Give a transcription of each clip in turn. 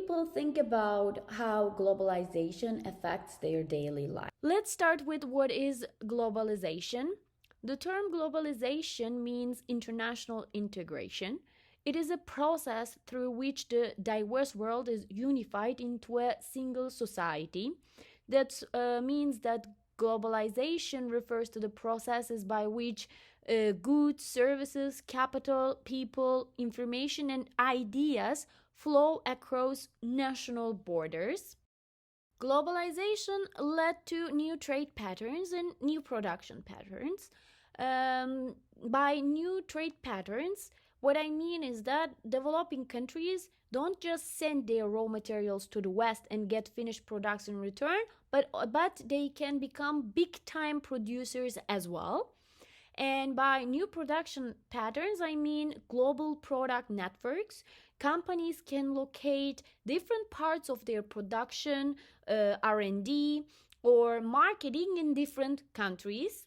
people think about how globalization affects their daily life? Let's start with what is globalization. The term globalization means international integration. It is a process through which the diverse world is unified into a single society. That means that globalization refers to the processes by which goods, services, capital, people, information, and ideas flow across national borders. Globalization led to new trade patterns and new production patterns. By new trade patterns, what I mean is that developing countries don't just send their raw materials to the West and get finished products in return, but they can become big time producers as well. And by new production patterns, I mean global product networks. Companies can locate different parts of their production, R&D, or marketing in different countries.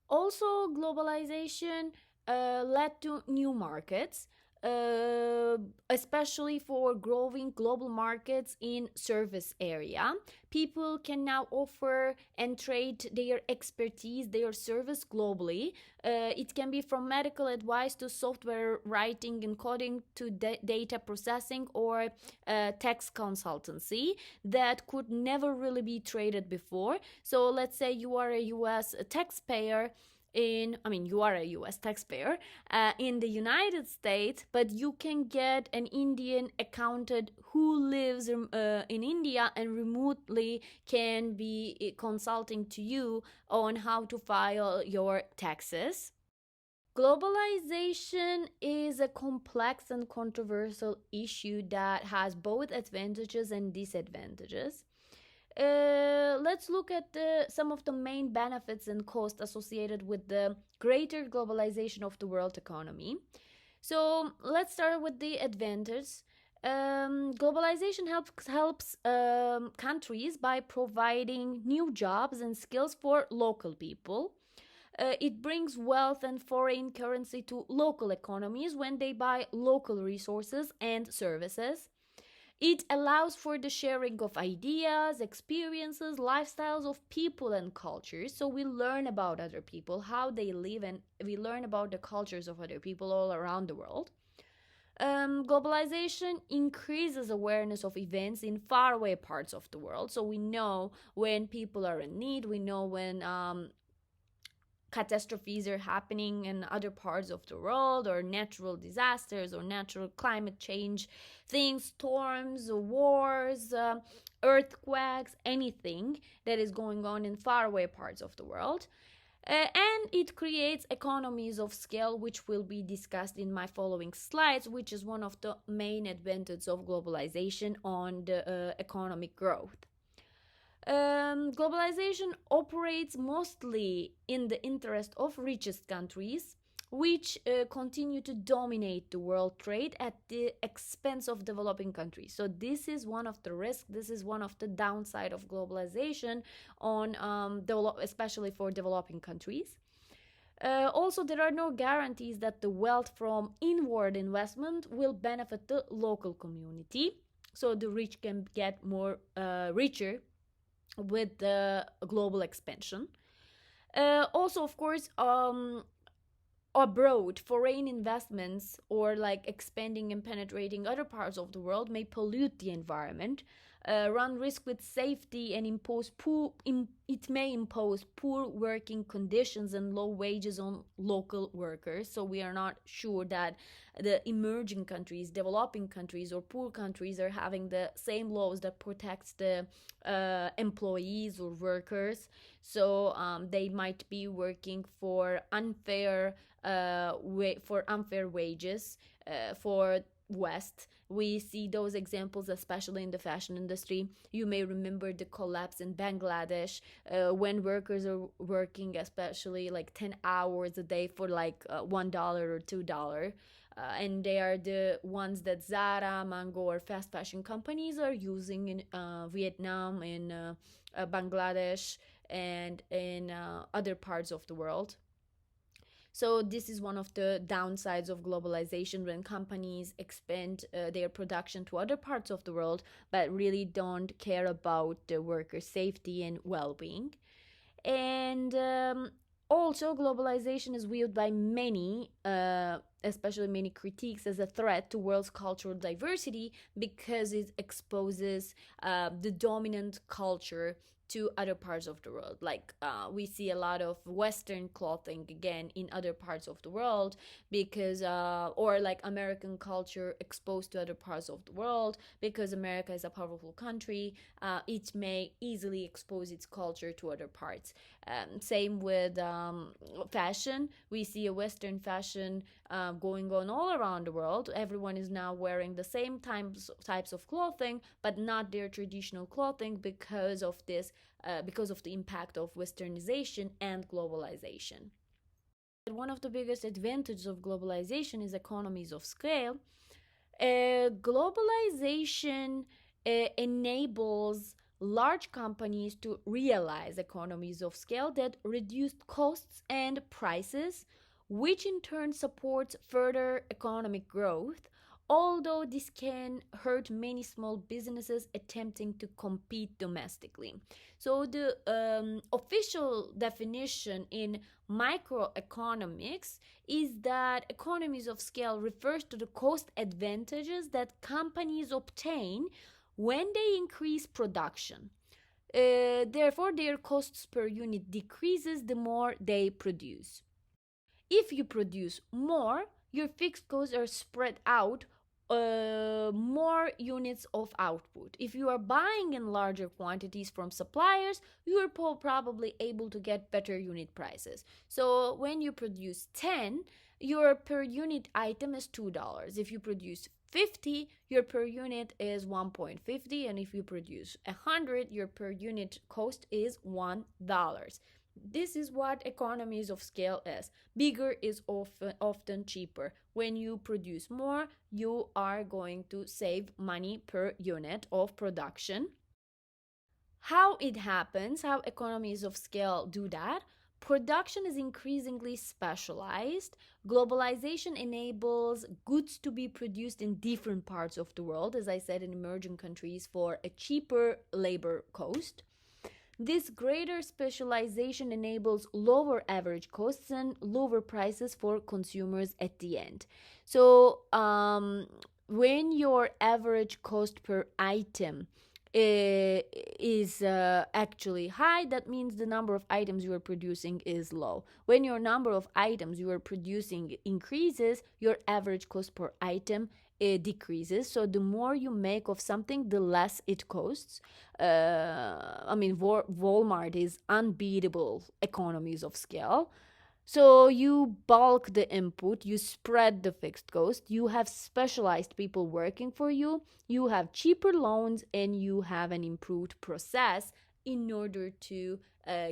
Also, globalization led to new markets, uh, especially for growing global markets in service area. People can now offer and trade their expertise, their service globally. It can be from medical advice to software writing and coding to data processing or tax consultancy that could never really be traded before. So let's say you are a US taxpayer you are a US taxpayer in the United States, but you can get an Indian accountant who lives in India and remotely can be consulting to you on how to file your taxes. Globalization is a complex and controversial issue that has both advantages and disadvantages. Let's look at some of the main benefits and costs associated with the greater globalization of the world economy. So let's start with the advantage. Globalization helps countries by providing new jobs and skills for local people. It brings wealth and foreign currency to local economies when they buy local resources and services. It allows for the sharing of ideas, experiences, lifestyles of people and cultures. So we learn about other people, how they live, and we learn about the cultures of other people all around the world. Globalization increases awareness of events in faraway parts of the world. So we know when people are in need, we know when catastrophes are happening in other parts of the world, or natural disasters or natural climate change things, storms, wars, earthquakes, anything that is going on in faraway parts of the world. And it creates economies of scale, which will be discussed in my following slides, which is one of the main advantages of globalization on the economic growth. Globalization operates mostly in the interest of richest countries, which continue to dominate the world trade at the expense of developing countries. So this is one of the risks. This is one of the downside of globalization on especially for developing countries. Also, there are no guarantees that the wealth from inward investment will benefit the local community. So the rich can get more richer with the global expansion. Also, of course, abroad, foreign investments or like expanding and penetrating other parts of the world may pollute the environment, run risk with safety, and it may impose poor working conditions and low wages on local workers. So we are not sure that the emerging countries, developing countries, or poor countries are having the same laws that protects the employees or workers. So they might be working for unfair wages for West. We see those examples, especially in the fashion industry. You may remember the collapse in Bangladesh when workers are working, especially like 10 hours a day for like $1 or $2. And they are the ones that Zara, Mango, or fast fashion companies are using in Vietnam, in Bangladesh, and in other parts of the world. So this is one of the downsides of globalization, when companies expand their production to other parts of the world but really don't care about the worker safety and well-being. And also, globalization is viewed by many, especially many critiques, as a threat to world's cultural diversity, because it exposes the dominant culture to other parts of the world. Like we see a lot of Western clothing again in other parts of the world, because or like American culture exposed to other parts of the world, because America is a powerful country. It may easily expose its culture to other parts. Same with fashion. We see a Western fashion going on all around the world. Everyone is now wearing the same types of clothing, but not their traditional clothing, because of the impact of Westernization and globalization. One of the biggest advantages of globalization is economies of scale. Globalization enables large companies to realize economies of scale that reduce costs and prices, which in turn supports further economic growth, although this can hurt many small businesses attempting to compete domestically. So, the official definition in microeconomics is that economies of scale refers to the cost advantages that companies obtain when they increase production. Therefore, their costs per unit decreases the more they produce. If you produce more, your fixed costs are spread out more units of output. If you are buying in larger quantities from suppliers, you are probably able to get better unit prices. So when you produce 10, your per unit item is $2. If you produce 50, your per unit is 1.50, and if you produce 100, your per unit cost is $1. This is what economies of scale is. Bigger is often cheaper. When you produce more, you are going to save money per unit of production. How it happens, how economies of scale do that? Production is increasingly specialized. Globalization enables goods to be produced in different parts of the world, as I said, in emerging countries for a cheaper labor cost. This greater specialization enables lower average costs and lower prices for consumers at the end. So, when your average cost per item is actually high, that means the number of items you are producing is low. When your number of items you are producing increases, your average cost per item decreases. So the more you make of something, the less it costs. Walmart is unbeatable economies of scale. So you bulk the input, you spread the fixed cost, you have specialized people working for you, you have cheaper loans, and you have an improved process in order to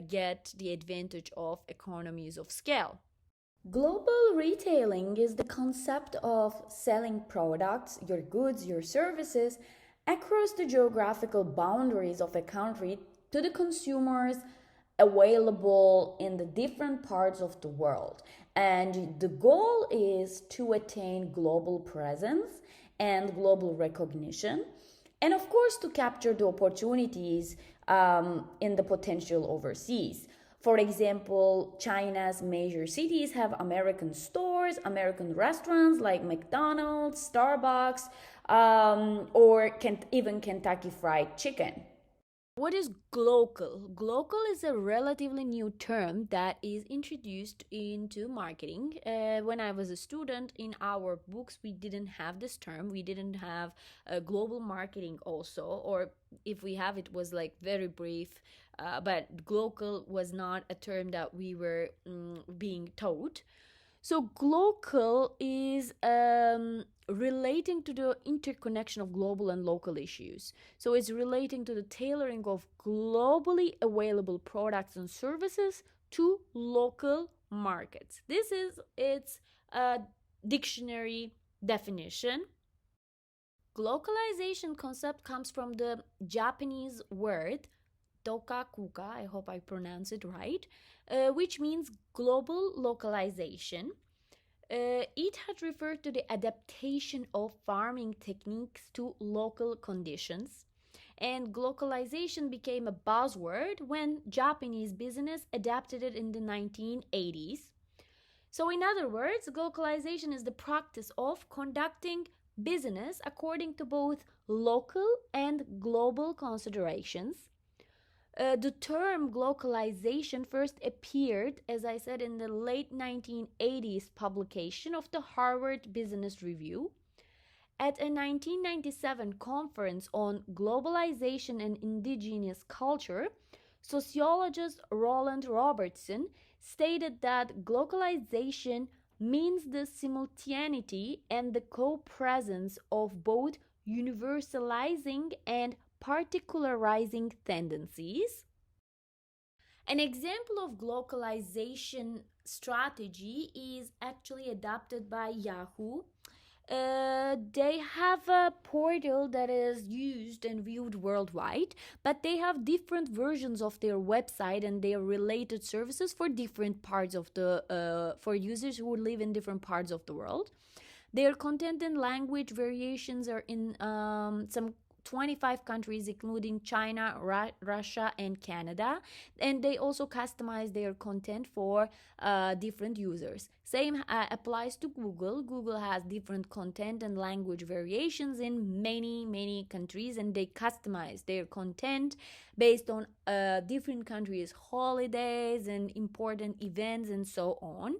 get the advantage of economies of scale. Global retailing is the concept of selling products, your goods, your services across the geographical boundaries of a country to the consumers available in the different parts of the world. And the goal is to attain global presence and global recognition, and of course, to capture the opportunities in the potential overseas. For example, China's major cities have American stores, American restaurants like McDonald's, Starbucks, or even Kentucky Fried Chicken. What is glocal? Glocal is a relatively new term that is introduced into marketing. When I was a student, in our books, we didn't have this term. We didn't have global marketing also, or if we have, it was like very brief. But glocal was not a term that we were being taught. So, glocal is relating to the interconnection of global and local issues. So, it's relating to the tailoring of globally available products and services to local markets. This is its dictionary definition. Globalization concept comes from the Japanese word Toka Kuka, I hope I pronounce it right, which means global localization. It had referred to the adaptation of farming techniques to local conditions. And globalization became a buzzword when Japanese business adapted it in the 1980s. So, in other words, globalization is the practice of conducting business according to both local and global considerations. The term globalization first appeared, as I said, in the late 1980s publication of the Harvard Business Review. At a 1997 conference on globalization and indigenous culture, sociologist Roland Robertson stated that globalization means the simultaneity and the co-presence of both universalizing and particularizing tendencies. An example of globalization strategy is actually adopted by Yahoo. They have a portal that is used and viewed worldwide, but they have different versions of their website and their related services for different parts of for users who live in different parts of the world. Their content and language variations are in some 25 countries, including China, Russia, and Canada. And they also customize their content for different users. Same applies to Google. Google has different content and language variations in many countries, and they customize their content based on different countries' holidays and important events and so on.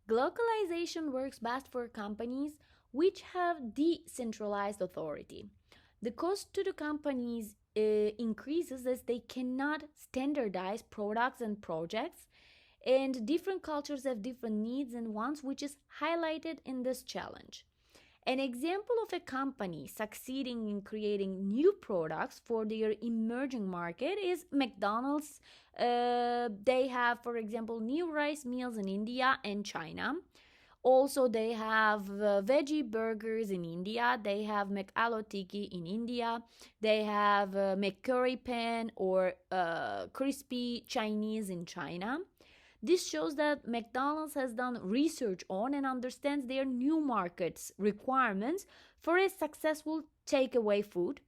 Globalization works best for companies which have decentralized authority. The cost to the companies increases as they cannot standardize products and projects, and different cultures have different needs and wants, which is highlighted in this challenge. An example of a company succeeding in creating new products for their emerging market is McDonald's. They have, for example, new rice meals in India and China. Also, they have veggie burgers in India. They have McAloo Tikki in India. They have McCurry Pan or crispy Chinese in China. This shows that McDonald's has done research on and understands their new markets requirements for a successful takeaway food.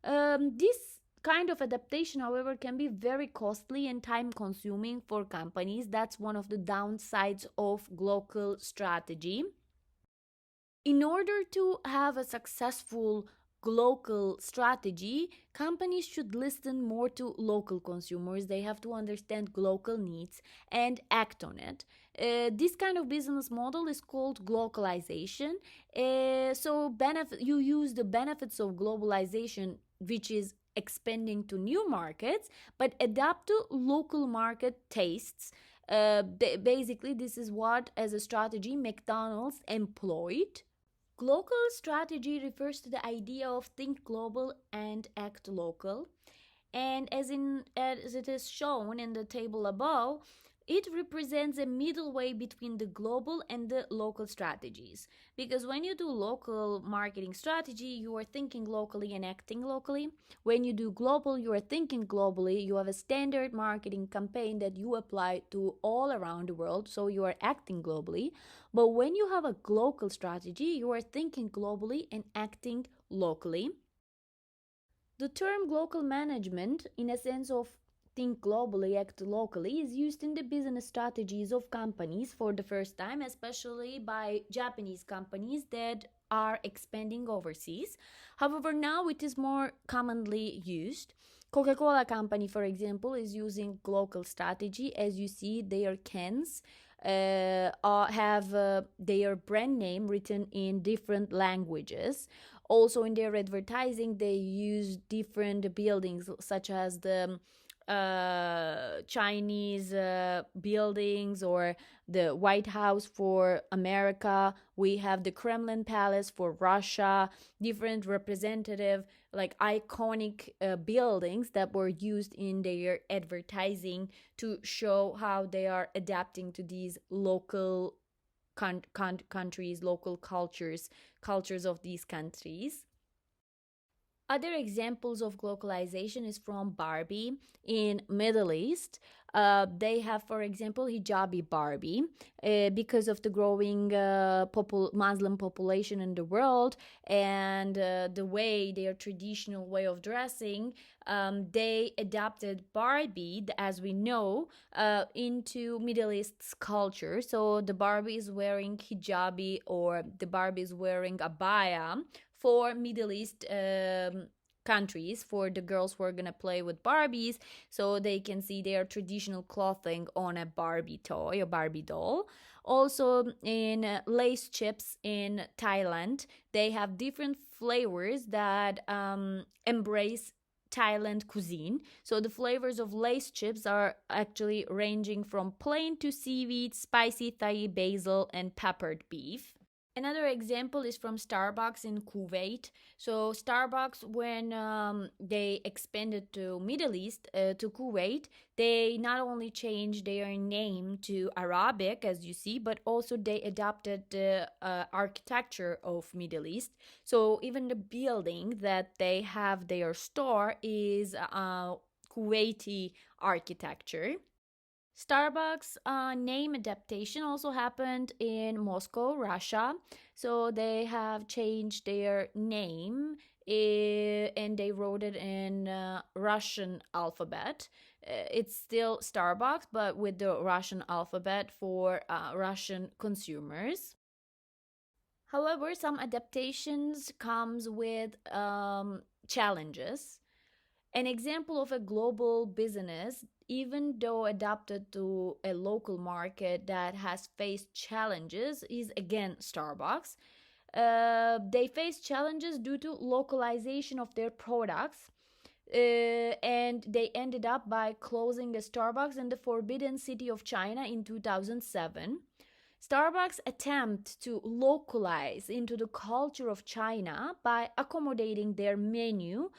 This kind of adaptation, however, can be very costly and time consuming for companies. That's one of the downsides of global strategy. In order to have a successful global strategy, companies should listen more to local consumers. They have to understand local needs and act on it. This kind of business model is called globalization. You use the benefits of globalization, which is expanding to new markets, but adapt to local market tastes. Basically, this is what, as a strategy, McDonald's employed. Global strategy refers to the idea of think global and act local. And as it is shown in the table above, it represents a middle way between the global and the local strategies. Because when you do local marketing strategy, you are thinking locally and acting locally. When you do global, you are thinking globally. You have a standard marketing campaign that you apply to all around the world, so you are acting globally. But when you have a global strategy, you are thinking globally and acting locally. The term global management, in a sense of think globally, act locally, is used in the business strategies of companies for the first time, especially by Japanese companies that are expanding overseas. However, now it is more commonly used. Coca-Cola company, for example, is using global strategy. As you see, their cans have their brand name written in different languages. Also, in their advertising, they use different buildings, such as the Chinese buildings or the White House for America. We have the Kremlin Palace for Russia, different representative, like iconic buildings that were used in their advertising to show how they are adapting to these local countries, local cultures of these countries. Other examples of globalization is from Barbie in Middle East. They have, for example, hijabi Barbie because of the growing Muslim population in the world and the way their traditional way of dressing. They adapted Barbie, as we know, into Middle East's culture. So the Barbie is wearing hijabi or the Barbie is wearing abaya for Middle East countries, for the girls who are gonna play with Barbies, so they can see their traditional clothing on a Barbie toy or Barbie doll. Also, in Lace chips in Thailand, they have different flavors that embrace Thailand cuisine. So the flavors of Lace chips are actually ranging from plain to seaweed, spicy Thai basil, and peppered beef. Another example is from Starbucks in Kuwait. So Starbucks, when they expanded to Middle East, to Kuwait, they not only changed their name to Arabic, as you see, but also they adopted the architecture of Middle East. So even the building that they have their store is Kuwaiti architecture. Starbucks name adaptation also happened in Moscow, Russia. So they have changed their name and they wrote it in Russian alphabet. It's still Starbucks, but with the Russian alphabet for Russian consumers. However, some adaptations comes with challenges. An example of a global business, even though adapted to a local market that has faced challenges, is again Starbucks. They face challenges due to localization of their products. And they ended up by closing a Starbucks in the Forbidden City of China in 2007. Starbucks' attempt to localize into the culture of China by accommodating their menu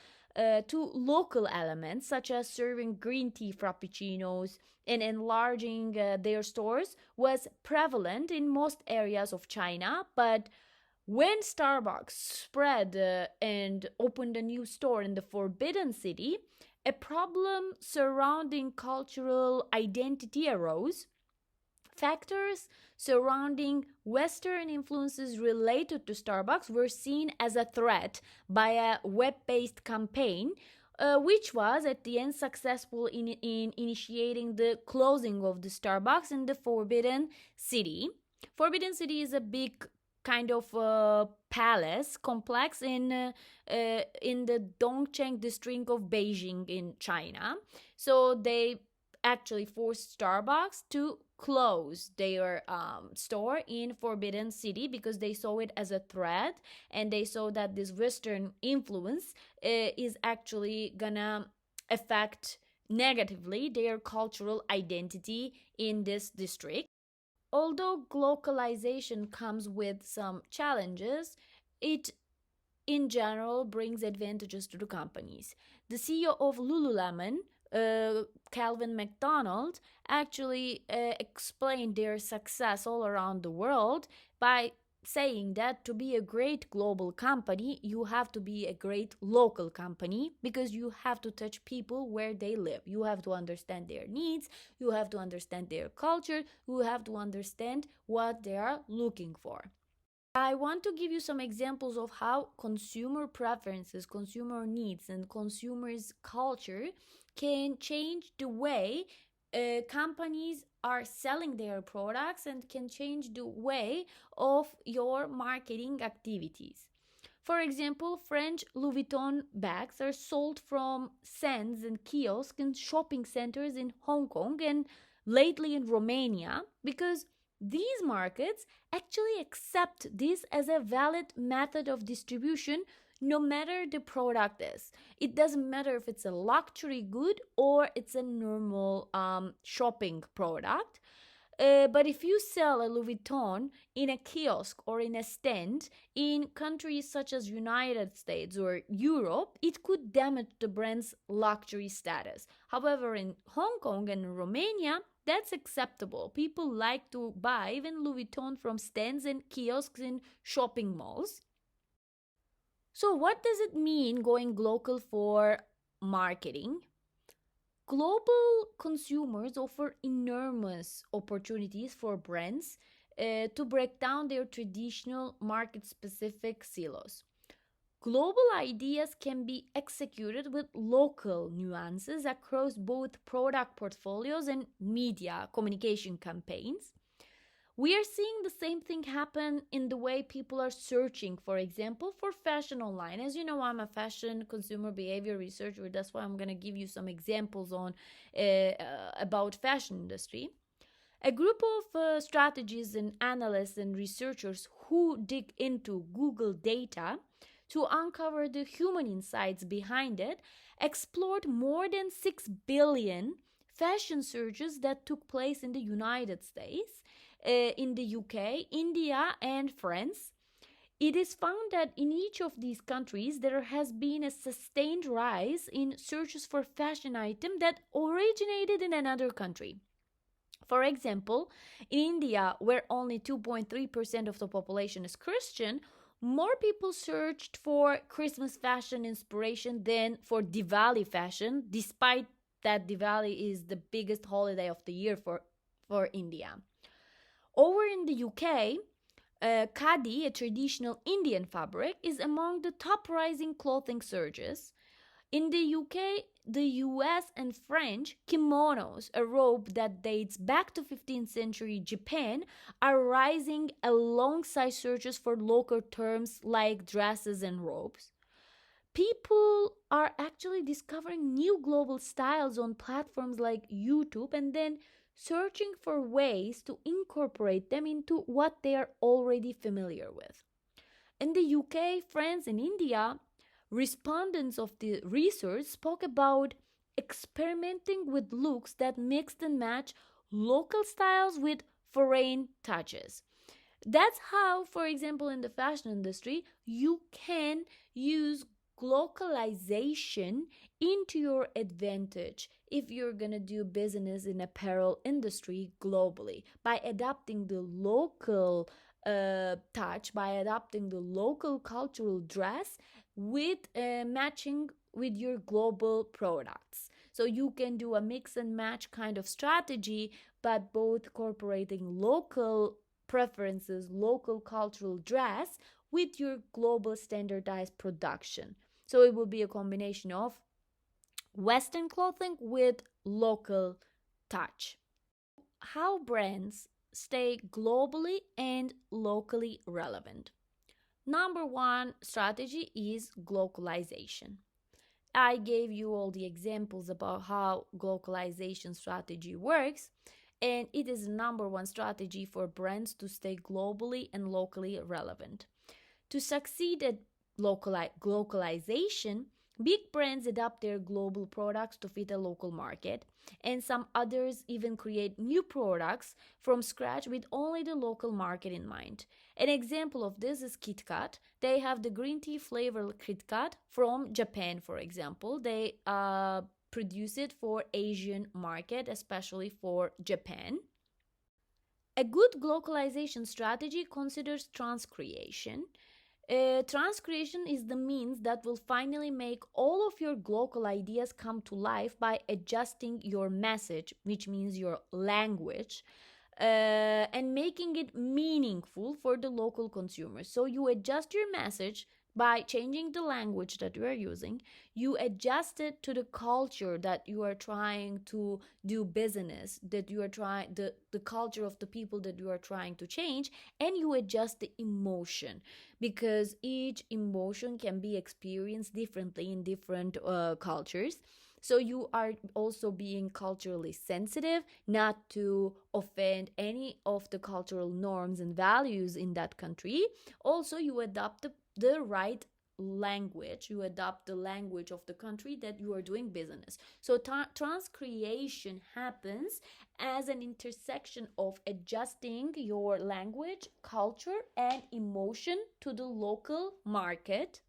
to local elements such as serving green tea frappuccinos and enlarging their stores was prevalent in most areas of China. But when Starbucks spread and opened a new store in the Forbidden City, a problem surrounding cultural identity arose. Factors surrounding Western influences related to Starbucks were seen as a threat by a web based campaign, which was at the end successful in initiating the closing of the Starbucks in the Forbidden City. Forbidden City is a big kind of palace complex in the Dongcheng district of Beijing in China. So they actually forced Starbucks to close their store in Forbidden City because they saw it as a threat and they saw that this Western influence is actually gonna affect negatively their cultural identity in this district. Although globalization comes with some challenges, it in general brings advantages to the companies. The CEO of Lululemon, Calvin McDonald, actually explained their success all around the world by saying that to be a great global company, you have to be a great local company because you have to touch people where they live. You have to understand their needs, you have to understand their culture, you have to understand what they are looking for. I want to give you some examples of how consumer preferences, consumer needs, and consumers' culture can change the way companies are selling their products and can change the way of your marketing activities. For example, French Louis Vuitton bags are sold from stands and kiosks in shopping centers in Hong Kong and lately in Romania because these markets actually accept this as a valid method of distribution no matter the product is. It doesn't matter if it's a luxury good or it's a normal shopping product. But if you sell a Louis Vuitton in a kiosk or in a stand in countries such as United States or Europe, it could damage the brand's luxury status. However, in Hong Kong and Romania, that's acceptable. People like to buy even Louis Vuitton from stands and kiosks in shopping malls. So, what does it mean going global for marketing? Global consumers offer enormous opportunities for brands to break down their traditional market specific silos. Global ideas can be executed with local nuances across both product portfolios and media communication campaigns. We are seeing the same thing happen in the way people are searching, for example, for fashion online. As you know, I'm a fashion consumer behavior researcher. That's why I'm going to give you some examples on about fashion industry. A group of strategists and analysts and researchers who dig into Google data to uncover the human insights behind it explored more than 6 billion fashion searches that took place in the United States, in the UK, India, and France. It is found that in each of these countries there has been a sustained rise in searches for fashion items that originated in another country. For example, in India, where only 2.3% of the population is Christian, more people searched for Christmas fashion inspiration than for Diwali fashion, despite that Diwali is the biggest holiday of the year for India. Over in the UK, Khadi, a traditional Indian fabric, is among the top rising clothing surges. In the UK, the US, and French, kimonos, a robe that dates back to 15th century Japan, are rising alongside searches for local terms like dresses and robes. People are actually discovering new global styles on platforms like YouTube and then searching for ways to incorporate them into what they are already familiar with. In the UK, France, and India, respondents of the research spoke about experimenting with looks that mixed and match local styles with foreign touches. That's how, for example, in the fashion industry, you can use localization into your advantage if you're going to do business in apparel industry globally by adapting the local touch, by adapting the local cultural dress with matching with your global products. So you can do a mix and match kind of strategy, but both incorporating local preferences, local cultural dress with your global standardized production. So it will be a combination of Western clothing with local touch. How brands stay globally and locally relevant. Number one strategy is globalization. I gave you all the examples about how globalization strategy works, and it is the number one strategy for brands to stay globally and locally relevant. To succeed at globalization, big brands adapt their global products to fit a local market, and some others even create new products from scratch with only the local market in mind. An example of this is KitKat. They have the green tea flavor KitKat from Japan, for example. They produce it for Asian market, especially for Japan. A good globalization strategy considers transcreation. Transcreation is the means that will finally make all of your global ideas come to life by adjusting your message, which means your language, and making it meaningful for the local consumers. So you adjust your message by changing the language that you are using. You adjust it to the culture that you are trying to do business, that you are trying the culture of the people that you are trying to change, and you adjust the emotion because each emotion can be experienced differently in different cultures. So you are also being culturally sensitive, not to offend any of the cultural norms and values in that country. Also, you adopt the right language, you adopt the language of the country that you are doing business. So transcreation happens as an intersection of adjusting your language, culture, and emotion to the local market.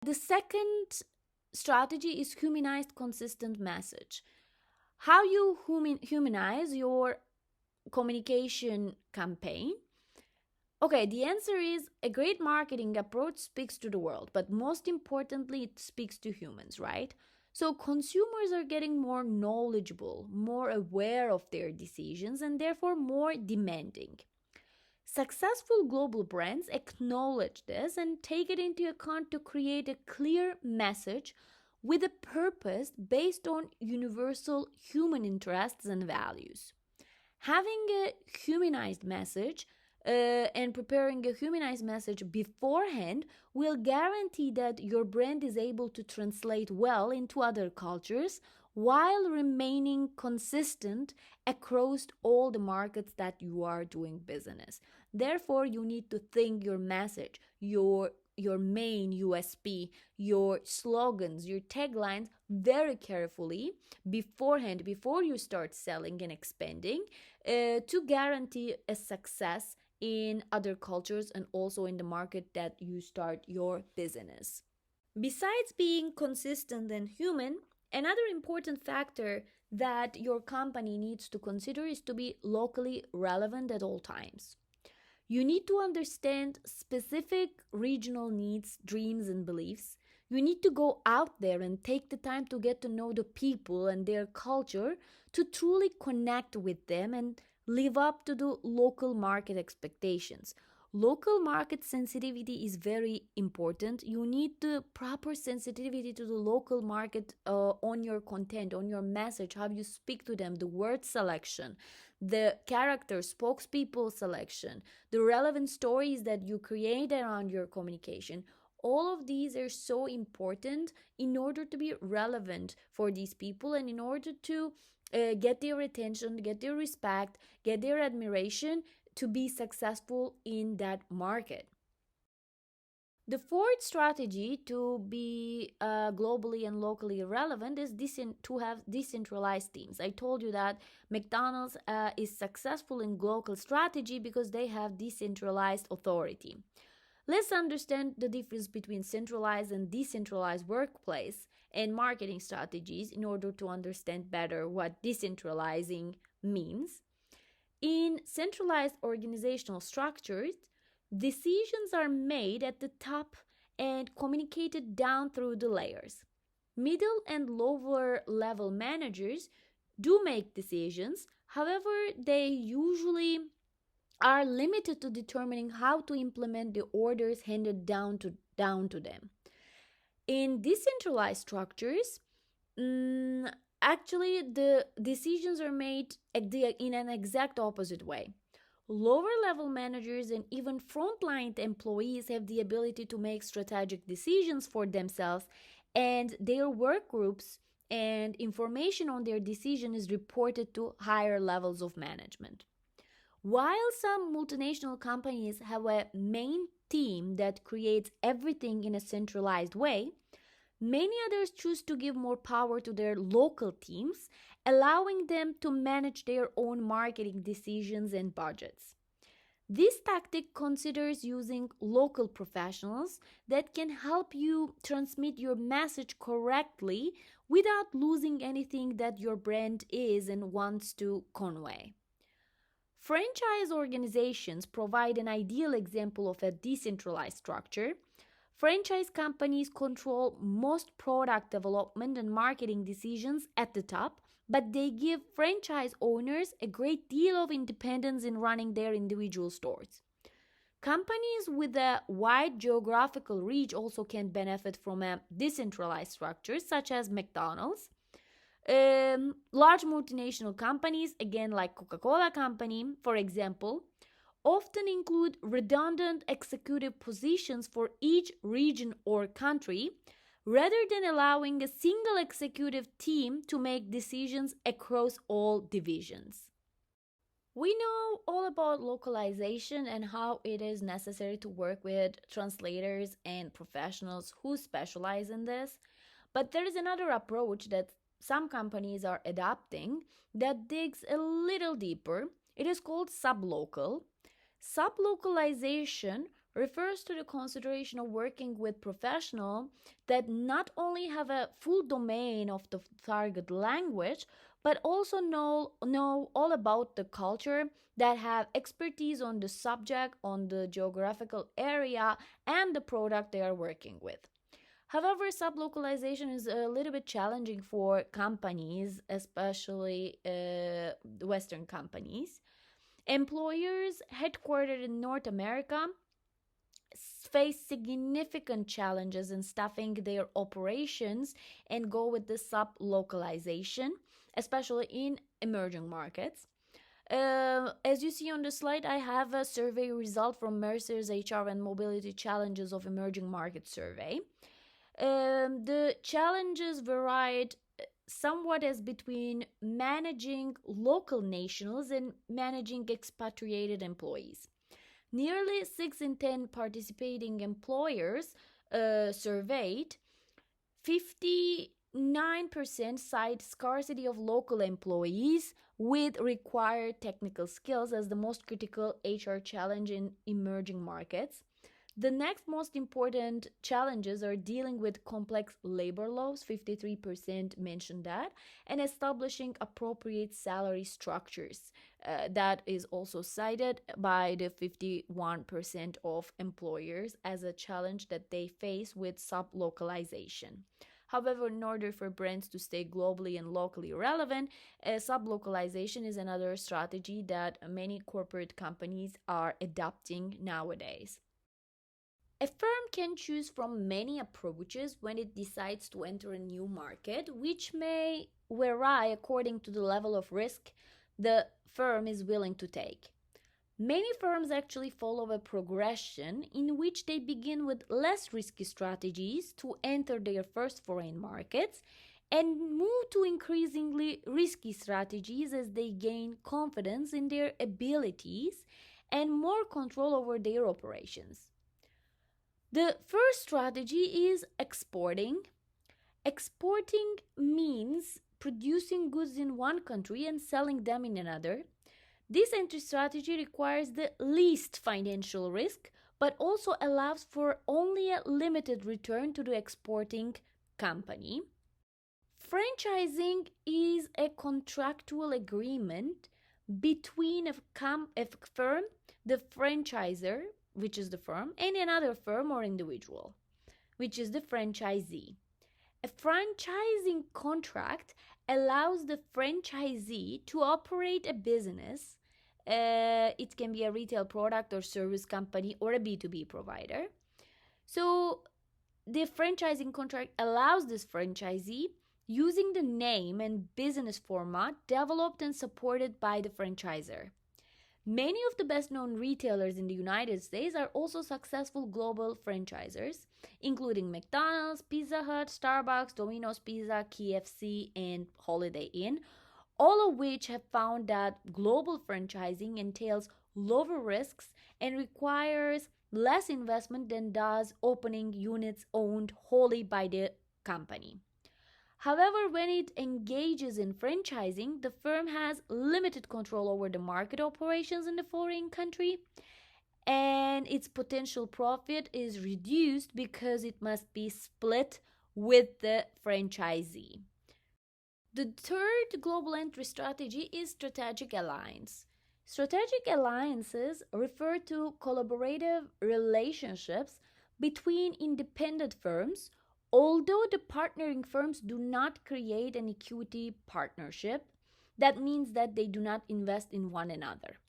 The second strategy is humanized consistent message. How you humanize your communication campaign. Okay, the answer is a great marketing approach speaks to the world, but most importantly, it speaks to humans, right? So consumers are getting more knowledgeable, more aware of their decisions, and therefore more demanding. Successful global brands acknowledge this and take it into account to create a clear message with a purpose based on universal human interests and values. Having a humanized message and preparing a humanized message beforehand will guarantee that your brand is able to translate well into other cultures while remaining consistent across all the markets that you are doing business. Therefore, you need to think your message, your main USP, your slogans, your taglines very carefully beforehand before you start selling and expanding to guarantee a success in other cultures and also in the market that you start your business. Besides being consistent and human, another important factor that your company needs to consider is to be locally relevant at all times. You need to understand specific regional needs, dreams, and beliefs. You need to go out there and take the time to get to know the people and their culture to truly connect with them and live up to the local market expectations. Local market sensitivity is very important. You need the proper sensitivity to the local market on your content, on your message, how you speak to them, the word selection, the character, spokespeople selection, the relevant stories that you create around your communication. All of these are so important in order to be relevant for these people and in order to get their attention, get their respect, get their admiration to be successful in that market. The fourth strategy to be globally and locally relevant is to have decentralized teams. I told you that McDonald's is successful in global strategy because they have decentralized authority. Let's understand the difference between centralized and decentralized workplace and marketing strategies in order to understand better what decentralizing means. In centralized organizational structures, decisions are made at the top and communicated down through the layers. Middle and lower level managers do make decisions, however, they usually are limited to determining how to implement the orders handed down to them. In decentralized structures, actually the decisions are made in an exact opposite way. Lower level managers and even frontline employees have the ability to make strategic decisions for themselves, and their work groups and information on their decision is reported to higher levels of management. While some multinational companies have a main team that creates everything in a centralized way, many others choose to give more power to their local teams, allowing them to manage their own marketing decisions and budgets. This tactic considers using local professionals that can help you transmit your message correctly without losing anything that your brand is and wants to convey. Franchise organizations provide an ideal example of a decentralized structure. Franchise companies control most product development and marketing decisions at the top, but they give franchise owners a great deal of independence in running their individual stores. Companies with a wide geographical reach also can benefit from a decentralized structure, such as McDonald's. Large multinational companies, again like Coca-Cola Company, for example, often include redundant executive positions for each region or country, rather than allowing a single executive team to make decisions across all divisions. We know all about localization and how it is necessary to work with translators and professionals who specialize in this, but there is another approach that some companies are adopting that digs a little deeper. It is called sublocal. Sublocalization refers to the consideration of working with professionals that not only have a full domain of the target language, but also know all about the culture, that have expertise on the subject, on the geographical area, and the product they are working with. However, sublocalization is a little bit challenging for companies, especially Western companies. Employers headquartered in North America face significant challenges in staffing their operations and go with the sub-localization, especially in emerging markets. As you see on the slide, I have a survey result from Mercer's HR and Mobility Challenges of Emerging Market survey. The challenges varied somewhat as between managing local nationals and managing expatriated employees. Nearly 6 in 10 participating employers surveyed, 59% cite scarcity of local employees with required technical skills as the most critical HR challenge in emerging markets. The next most important challenges are dealing with complex labor laws, 53% mentioned that, and establishing appropriate salary structures. That is also cited by the 51% of employers as a challenge that they face with sub-localization. However, in order for brands to stay globally and locally relevant, sub-localization is another strategy that many corporate companies are adopting nowadays. A firm can choose from many approaches when it decides to enter a new market, which may vary according to the level of risk the firm is willing to take. Many firms actually follow a progression in which they begin with less risky strategies to enter their first foreign markets and move to increasingly risky strategies as they gain confidence in their abilities and more control over their operations. The first strategy is exporting. Exporting means producing goods in one country and selling them in another. This entry strategy requires the least financial risk, but also allows for only a limited return to the exporting company. Franchising is a contractual agreement between a firm, the franchisor, which is the firm, and another firm or individual, which is the franchisee. A franchising contract allows the franchisee to operate a business. It can be a retail product or service company or a B2B provider. So the franchising contract allows this franchisee using the name and business format developed and supported by the franchisor. Many of the best known retailers in the United States are also successful global franchisors, including McDonald's, Pizza Hut, Starbucks, Domino's Pizza, KFC, and Holiday Inn, all of which have found that global franchising entails lower risks and requires less investment than does opening units owned wholly by the company. However, when it engages in franchising, the firm has limited control over the market operations in the foreign country, and its potential profit is reduced because it must be split with the franchisee. The third global entry strategy is strategic alliance. Strategic alliances refer to collaborative relationships between independent firms. Although the partnering firms do not create an equity partnership, that means that they do not invest in one another.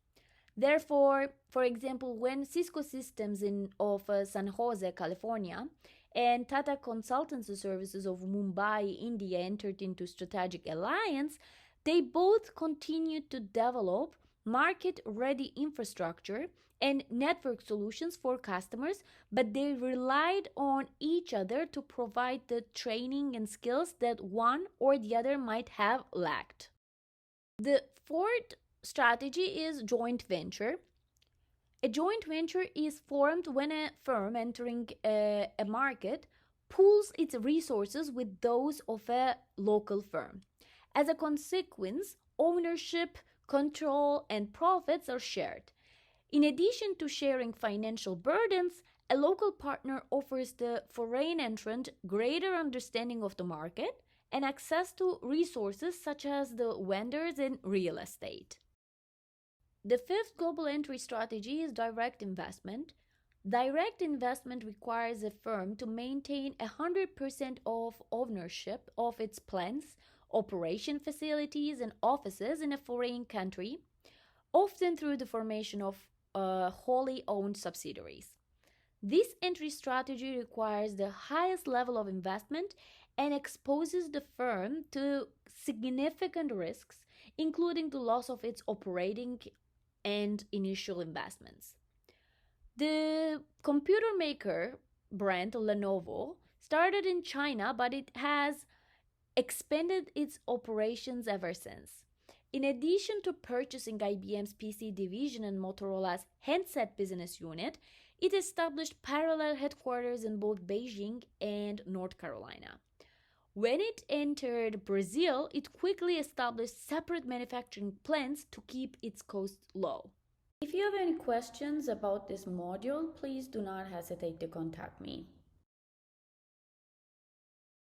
Therefore, for example, when Cisco Systems of San Jose, California, and Tata Consultancy Services of Mumbai, India entered into strategic alliance, they both continued to develop market-ready infrastructure and network solutions for customers, but they relied on each other to provide the training and skills that one or the other might have lacked. The fourth strategy is joint venture. A joint venture is formed when a firm entering a market pools its resources with those of a local firm. As a consequence, ownership, control, and profits are shared. In addition to sharing financial burdens, a local partner offers the foreign entrant greater understanding of the market and access to resources such as the vendors in real estate. The fifth global entry strategy is direct investment. Direct investment requires a firm to maintain 100% of ownership of its plants, operation facilities, and offices in a foreign country, often through the formation of wholly owned subsidiaries. This entry strategy requires the highest level of investment and exposes the firm to significant risks, including the loss of its operating and initial investments. The computer maker brand Lenovo started in China, but it has expanded its operations ever since. In addition to purchasing IBM's PC division and Motorola's handset business unit, it established parallel headquarters in both Beijing and North Carolina. When it entered Brazil, it quickly established separate manufacturing plants to keep its costs low. If you have any questions about this module, please do not hesitate to contact me.